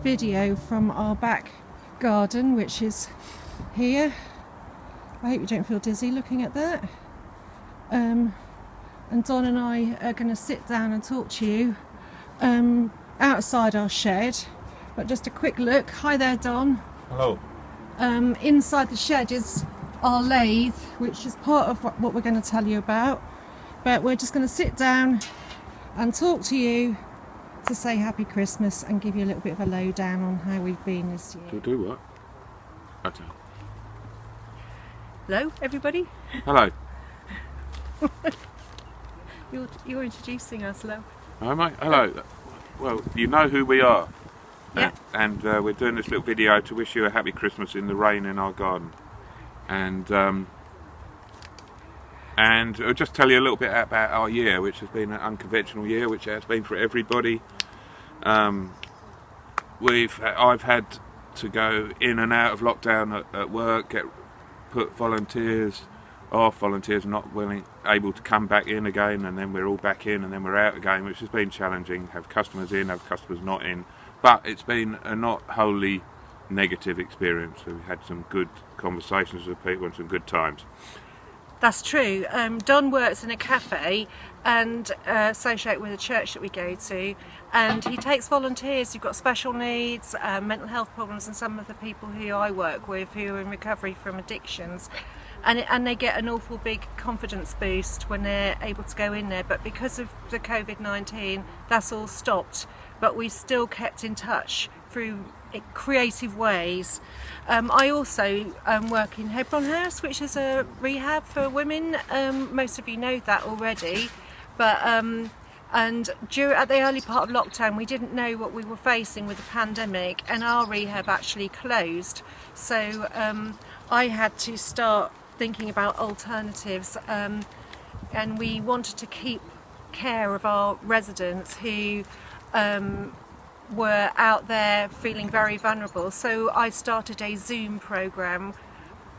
video from our back garden, which is here. I hope you don't feel dizzy looking at that. And Don and I are going to sit down and talk to you outside our shed. But just a quick look. Hi there, Don. Hello. Inside the shed is our lathe, which is part of what we're going to tell you about. But we're just going to sit down and talk to you to say Happy Christmas and give you a little bit of a lowdown on how we've been this year. To do what? Okay. Hello, everybody. Hello. You're introducing us, love. Hi, mate. Hello. Well, you know who we are. Yeah. And we're doing this little video to wish you a happy Christmas in the rain in our garden. And I'll just tell you a little bit about our year, which has been an unconventional year, which has been for everybody. I've had to go in and out of lockdown at work, put volunteers off, volunteers not able to come back in again, and then we're all back in and then we're out again, which has been challenging. Have customers in, have customers not in, but it's been a not wholly negative experience. We've had some good conversations with people and some good times. That's true. Don works in a cafe and associated with a church that we go to, and he takes volunteers who've got special needs, mental health problems, and some of the people who I work with who are in recovery from addictions, and they get an awful big confidence boost when they're able to go in there. But because of the COVID-19, that's all stopped, but we still kept in touch through creative ways. I also work in Hebron House, which is a rehab for women. Most of you know that already, but at the early part of lockdown we didn't know what we were facing with the pandemic, and our rehab actually closed, so I had to start thinking about alternatives, and we wanted to keep care of our residents who were out there feeling very vulnerable. So I started a Zoom program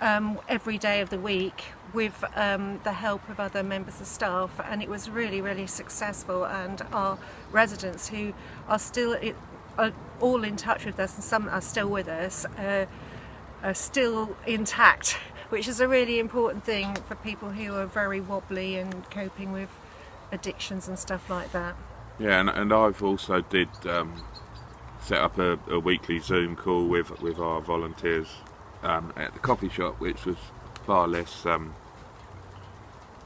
every day of the week with the help of other members of staff, and it was really, really successful. And our residents, who are still all in touch with us, and some are still with us, are still intact, which is a really important thing for people who are very wobbly and coping with addictions and stuff like that. Yeah, and I've also did set up a weekly Zoom call with our volunteers at the coffee shop, which was far less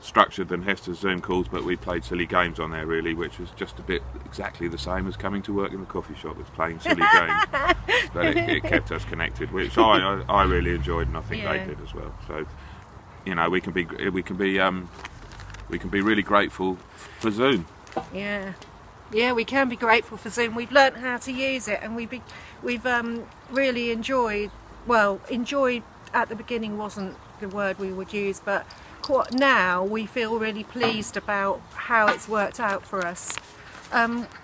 structured than Hester's Zoom calls, but we played silly games on there really, which was just a bit exactly the same as coming to work in the coffee shop, was playing silly games. But it kept us connected, which I really enjoyed, and I think they did as well. So, you know, we can be really grateful for Zoom. Yeah, we can be grateful for Zoom. We've learnt how to use it, and we've really enjoyed. Well, enjoyed at the beginning wasn't the word we would use, but now we feel really pleased about how it's worked out for us.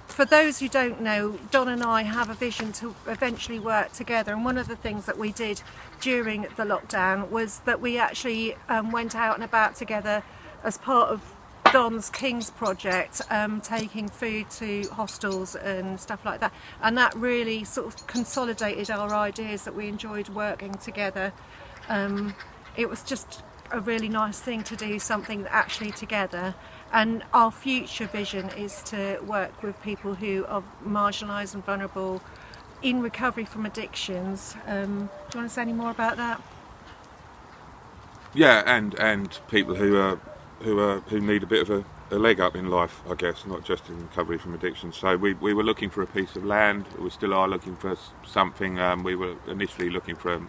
For those who don't know, Don and I have a vision to eventually work together, and one of the things that we did during the lockdown was that we actually went out and about together as part of Don's Kings project, taking food to hostels and stuff like that, and that really sort of consolidated our ideas that we enjoyed working together. It was just a really nice thing to do something actually together, and our future vision is to work with people who are marginalised and vulnerable in recovery from addictions. Do you want to say any more about that? Yeah, and people who need a bit of a leg up in life, I guess, not just in recovery from addiction. So we were looking for a piece of land. We still are looking for something. We were initially looking for,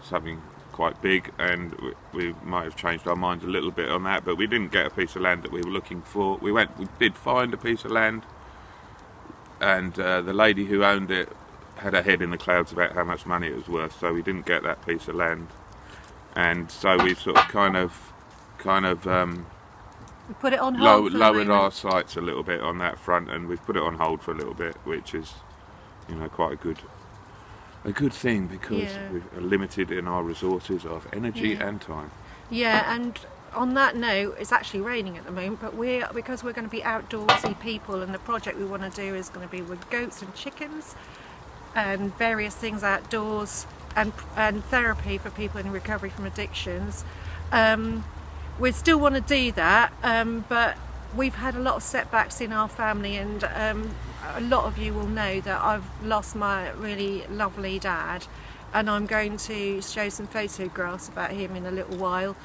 something quite big, and we might have changed our minds a little bit on that. But we didn't get a piece of land that we were looking for. We did find a piece of land, and the lady who owned it had her head in the clouds about how much money it was worth. So we didn't get that piece of land, and so we sort of kind of we put it on hold lowered our sights a little bit on that front, and we've put it on hold for a little bit, which is, quite a good thing, because we're limited in our resources of energy and time. Yeah, and on that note, it's actually raining at the moment, but because we're going to be outdoorsy people, and the project we want to do is going to be with goats and chickens. and various things outdoors, and therapy for people in recovery from addictions. We still want to do that, but we've had a lot of setbacks in our family, and a lot of you will know that I've lost my really lovely dad, and I'm going to show some photographs about him in a little while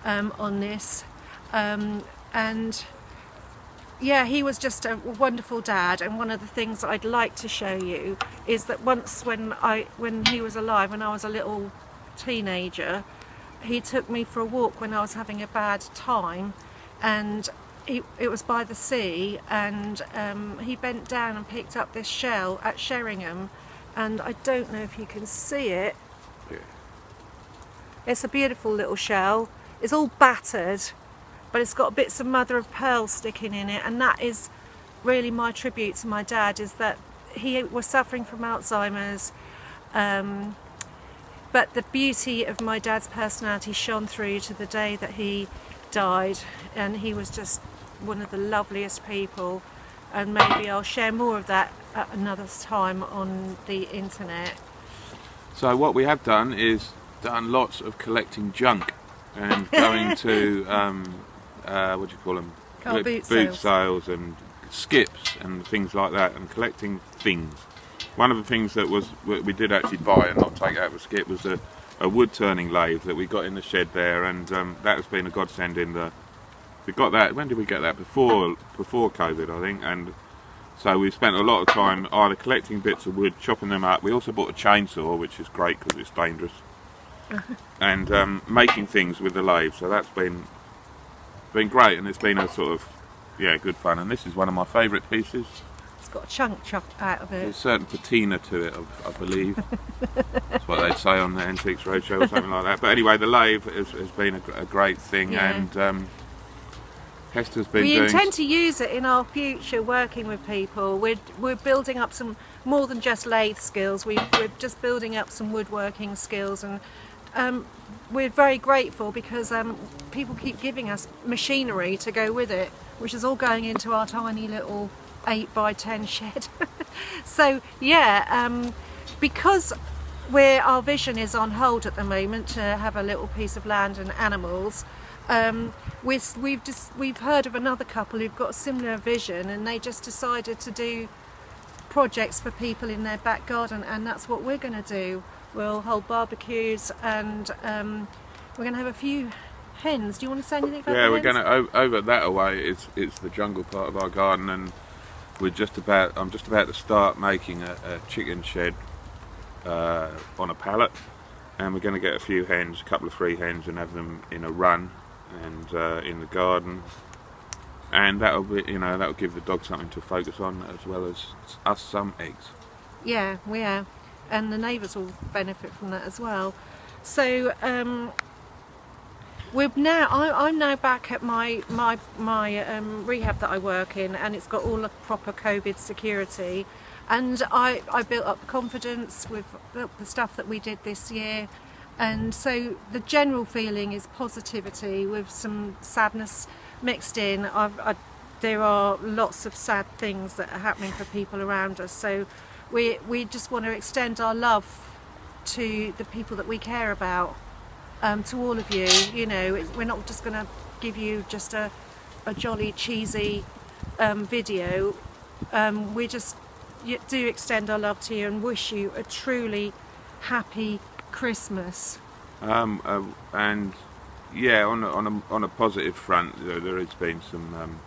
on this. And yeah, he was just a wonderful dad, and one of the things that I'd like to show you is that once when he was alive, when I was a little teenager, he took me for a walk when I was having a bad time, and it was by the sea, and he bent down and picked up this shell at Sheringham, and I don't know if you can see it. Yeah. It's a beautiful little shell. It's all battered, but it's got bits of mother of pearl sticking in it, and that is really my tribute to my dad, is that he was suffering from Alzheimer's, but the beauty of my dad's personality shone through to the day that he died, and he was just one of the loveliest people, and maybe I'll share more of that at another time on the internet. So what we have done is done lots of collecting junk and going to what do you call them? Car boot sales and skips and things like that, and collecting things. One of the things that we did actually buy and not take out of a skip was a wood turning lathe that we got in the shed there, and that has been a godsend. We got that, when did we get that? Before COVID, I think, and so we spent a lot of time either collecting bits of wood, chopping them up. We also bought a chainsaw, which is great because it's dangerous, and making things with the lathe. So that's been great, and it's been a sort of good fun. And this is one of my favourite pieces. It's got a chunk chopped out of it. There's a certain patina to it, I believe. That's what they'd say on the Antiques Roadshow or something like that. But anyway, the lathe has been a great thing, and Hester's been We intend to use it in our future working with people. We're building up some more than just lathe skills. We're just building up some woodworking skills, and we're very grateful because people keep giving us machinery to go with it, which is all going into our tiny little 8x10 shed. So because our vision is on hold at the moment to have a little piece of land and animals, we've heard of another couple who've got a similar vision, and they just decided to do projects for people in their back garden, and that's what we're going to do. We'll hold barbecues, and we're going to have a few hens. Do you want to say anything about we're the hens? going to over that away. It's the jungle part of our garden, and I'm just about to start making a chicken shed on a pallet, and we're going to get a few hens, a couple of free hens, and have them in a run and in the garden, and that'll give the dog something to focus on, as well as us some eggs. Yeah, and the neighbours will benefit from that as well. So I'm now back at my rehab that I work in, and it's got all the proper COVID security, and I built up confidence with the stuff that we did this year, and so the general feeling is positivity with some sadness mixed in. There are lots of sad things that are happening for people around us, so we just want to extend our love to the people that we care about, to all of you. We're not just going to give you just a jolly cheesy video. We just do extend our love to you and wish you a truly happy Christmas. And on a positive front, there has been some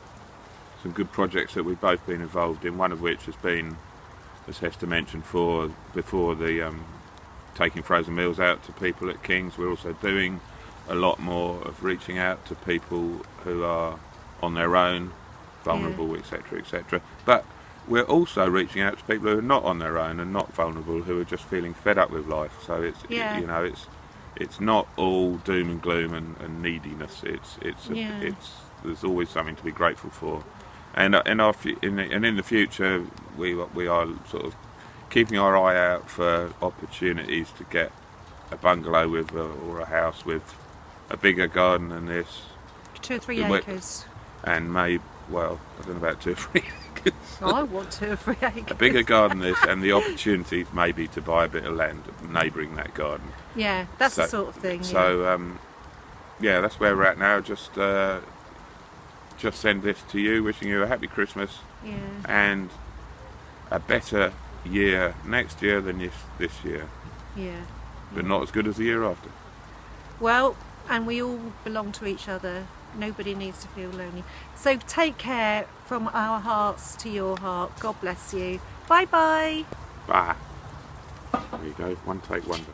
good projects that we've both been involved in. One of which has been, as Hester mentioned, before the taking frozen meals out to people at King's. We're also doing a lot more of reaching out to people who are on their own, vulnerable, etc., etc. But we're also reaching out to people who are not on their own and not vulnerable, who are just feeling fed up with life. So it's not all doom and gloom and neediness. There's always something to be grateful for. And in the future, we are sort of keeping our eye out for opportunities to get a bungalow or a house with a bigger garden than this. 2 or 3 acres. And I don't know about 2 or 3 acres. I want to a 3 acres. A bigger garden this, and the opportunities maybe to buy a bit of land neighbouring that garden. Yeah, that's the sort of thing. So yeah, that's where we're at now. Just send this to you, wishing you a happy Christmas yeah. and a better year next year than this year, Yeah. but not as good as the year after. Well, and we all belong to each other. Nobody needs to feel lonely. So take care from our hearts to your heart. God bless you. Bye bye. Bye. There you go. One take wonder.